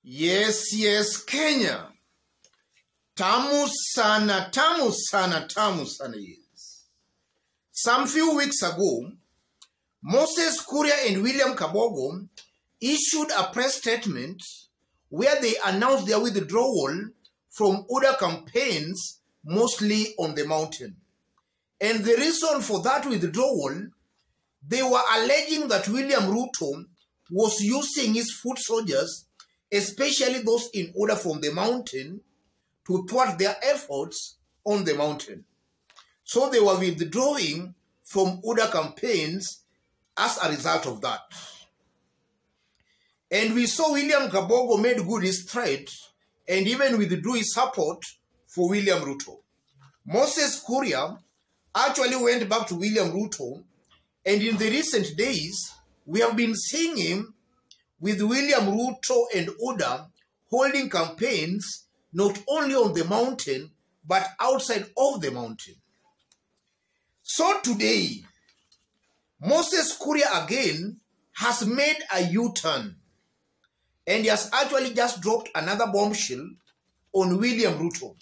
Yes, Kenya. Tamu sana, yes. Some few weeks ago, Moses Kuria and William Kabogo issued a press statement where they announced their withdrawal from other campaigns, mostly on the mountain. And the reason for that withdrawal, they were alleging that William Ruto was using his foot soldiers, especially those in order from the mountain, to thwart their efforts on the mountain. So they were withdrawing from other campaigns as a result of that. And we saw William Kabogo made good his threat and even withdrew his support for William Ruto. Moses Kuria actually went back to William Ruto, and in the recent days, we have been seeing him with William Ruto and Oda holding campaigns not only on the mountain, but outside of the mountain. So today, Moses Kuria again has made a U-turn, and he has actually just dropped another bombshell on William Ruto.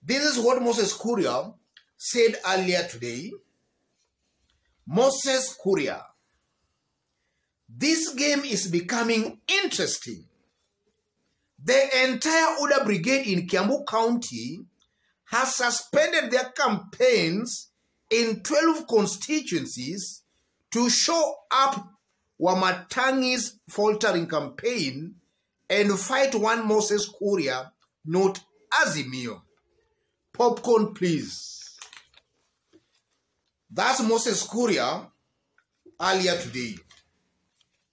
This is what Moses Kuria said earlier today. Moses Kuria: this game is becoming interesting. The entire Oda Brigade in Kiambu County has suspended their campaigns in 12 constituencies to show up Wamatangi's faltering campaign and fight one Moses Kuria, not Azimio. Popcorn, please. That's Moses Kuria earlier today.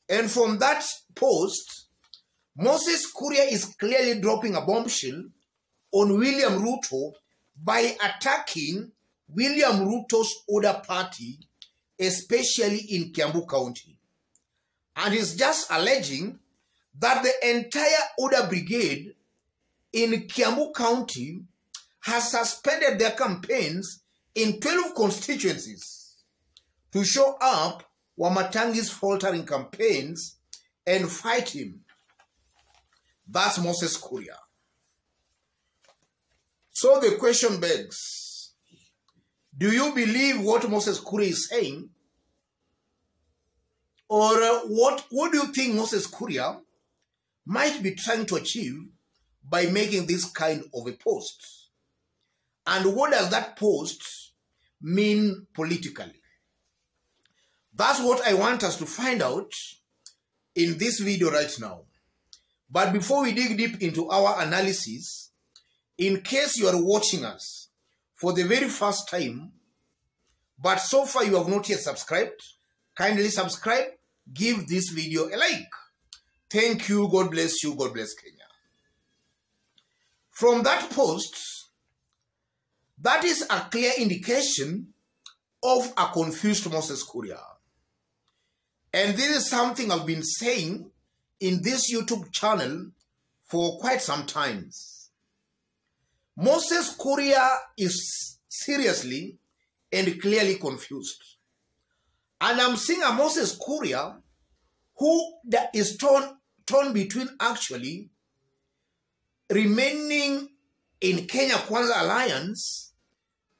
And from that post, Moses Kuria is clearly dropping a bombshell on William Ruto by attacking William Ruto's Oda party, especially in Kiambu County. And he's just alleging that the entire Oda Brigade in Kiambu County has suspended their campaigns in 12 constituencies to show up Wamatangi's faltering campaigns and fight him. That's Moses Kuria. So the question begs, do you believe what Moses Kuria is saying? Or what do you think Moses Kuria might be trying to achieve by making this kind of a post? And what does that post mean politically? That's what I want us to find out in this video right now. But before we dig deep into our analysis, in case you are watching us for the very first time, but so far you have not yet subscribed, kindly subscribe, give this video a like. Thank you, God bless you, God bless Kenya. From that post, that is a clear indication of a confused Moses Kuria. And this is something I've been saying in this YouTube channel for quite some time. Moses Kuria is seriously and clearly confused. And I'm seeing a Moses Kuria who is torn between actually remaining in Kenya Kwanza Alliance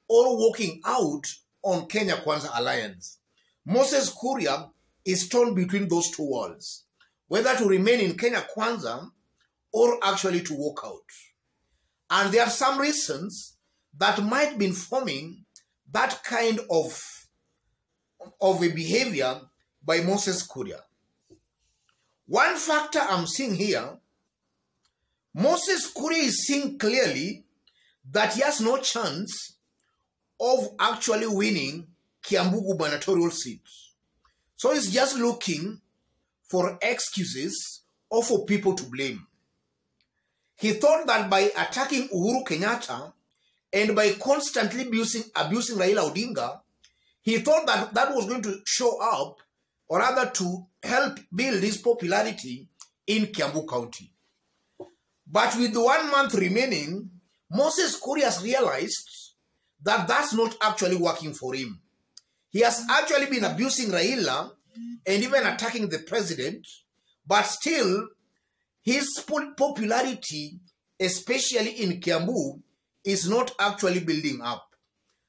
or walking out on Kenya Kwanza Alliance. Moses Kuria is torn between those two worlds, whether to remain in Kenya Kwanza or actually to walk out. And there are some reasons that might be informing that kind of a behavior by Moses Kuria. One factor I'm seeing here, Moses Kuria is seeing clearly that he has no chance of actually winning Kiambu gubernatorial seats. So he's just looking for excuses or for people to blame. He thought that by attacking Uhuru Kenyatta and by constantly abusing Raila Odinga, he thought that that was going to show up, or rather to help build his popularity in Kiambu County. But with 1 month remaining, Moses Kuria has realized that that's not actually working for him. He has actually been abusing Raila and even attacking the president, but still his popularity, especially in Kiambu, is not actually building up.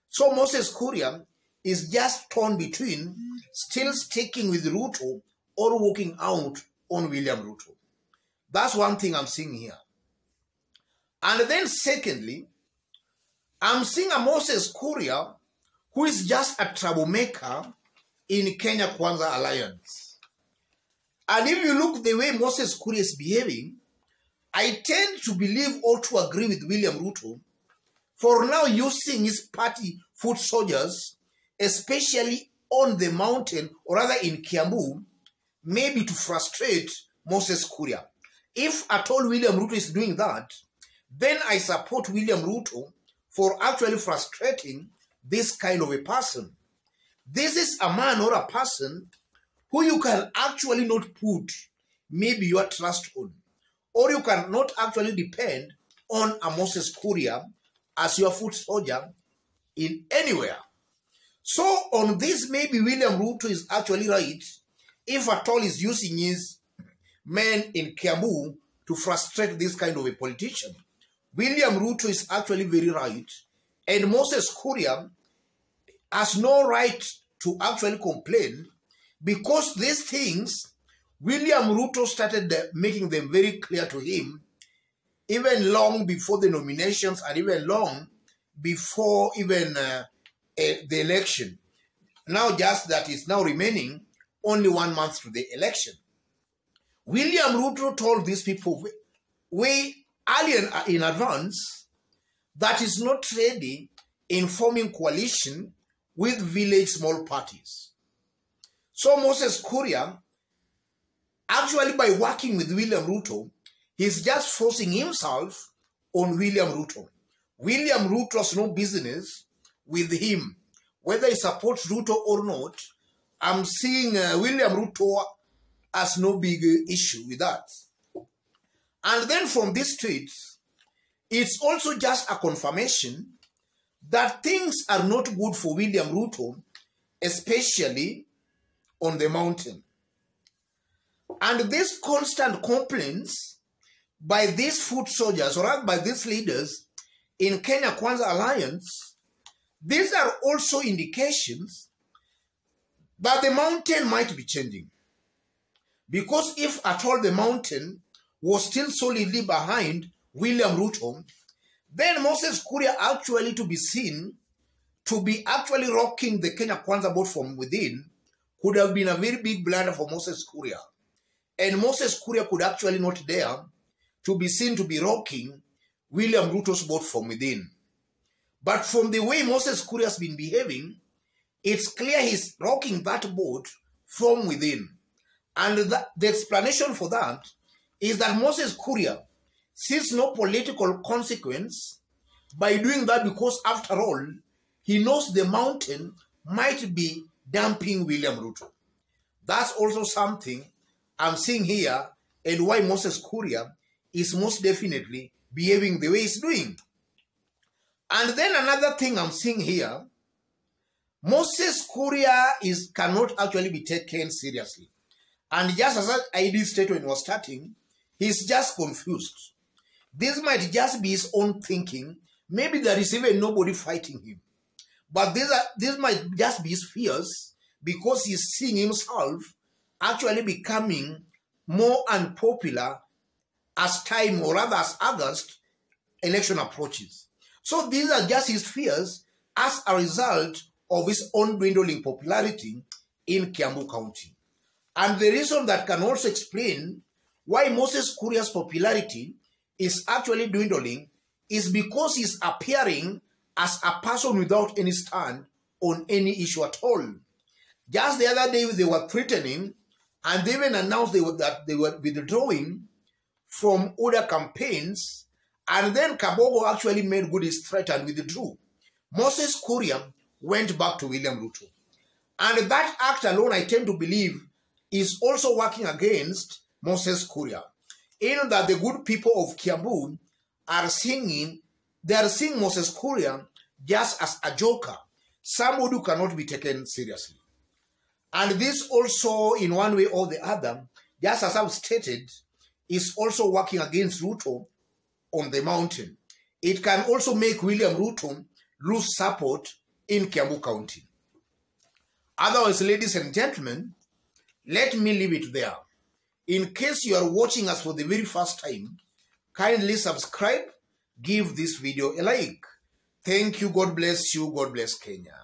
So Moses Kuria is just torn between still sticking with Ruto or walking out on William Ruto. That's one thing I'm seeing here. And then secondly, I'm seeing a Moses Kuria who is just a troublemaker in Kenya Kwanza Alliance. And if you look the way Moses Kuria is behaving, I tend to believe or to agree with William Ruto for now using his party foot soldiers, especially on the mountain or rather in Kiambu, maybe to frustrate Moses Kuria. If at all William Ruto is doing that, then I support William Ruto for actually frustrating this kind of a person. This is a man or a person who you can actually not put maybe your trust on, or you cannot actually depend on a Moses Kuria as your foot soldier in anywhere. So on this, maybe William Ruto is actually right, if at all is using his men in Kiambu to frustrate this kind of a politician. William Ruto is actually very right, and Moses Kuria has no right to actually complain, because these things, William Ruto started making them very clear to him even long before the nominations and even long before even the election. Now just that is now remaining only 1 month to the election. William Ruto told these people way early in advance that is not ready in forming coalition with village small parties. So Moses Kuria, actually by working with William Ruto, he's just forcing himself on William Ruto. William Ruto has no business with him. Whether he supports Ruto or not, I'm seeing William Ruto has no big issue with that. And then from these tweets, it's also just a confirmation that things are not good for William Ruto, especially on the mountain. And these constant complaints by these foot soldiers, or rather by these leaders in Kenya Kwanza Alliance, these are also indications that the mountain might be changing. Because if at all the mountain was still solidly behind William Ruto, then Moses Kuria actually to be seen to be actually rocking the Kenya Kwanza boat from within could have been a very big blunder for Moses Kuria. And Moses Kuria could actually not dare to be seen to be rocking William Ruto's boat from within. But from the way Moses Kuria has been behaving, it's clear he's rocking that boat from within. And the explanation for that is that Moses Kuria sees no political consequence by doing that, because after all, he knows the mountain might be dumping William Ruto. That's also something I'm seeing here, and why Moses Kuria is most definitely behaving the way he's doing. And then another thing I'm seeing here, Moses Kuria cannot actually be taken seriously. And just as I did state when he was starting, he's just confused. This might just be his own thinking. Maybe there is even nobody fighting him. But this might just be his fears, because he's seeing himself actually becoming more unpopular as time, or rather as August election approaches. So these are just his fears as a result of his own dwindling popularity in Kiambu County. And the reason that can also explain why Moses Kuria's popularity is actually dwindling is because he's appearing as a person without any stand on any issue at all. Just the other day, they were threatening, and they even announced that they were withdrawing from other campaigns, and then Kabogo actually made good his threat and withdrew. Moses Kuria went back to William Ruto. And that act alone, I tend to believe, is also working against Moses Kuria, in that the good people of Kiambu are seeing Moses Kuria just as a joker, somebody who cannot be taken seriously. And this also, in one way or the other, just as I've stated, is also working against Ruto on the mountain. It can also make William Ruto lose support in Kiambu County. Otherwise, ladies and gentlemen, let me leave it there. In case you are watching us for the very first time, kindly subscribe, give this video a like. Thank you. God bless you. God bless Kenya.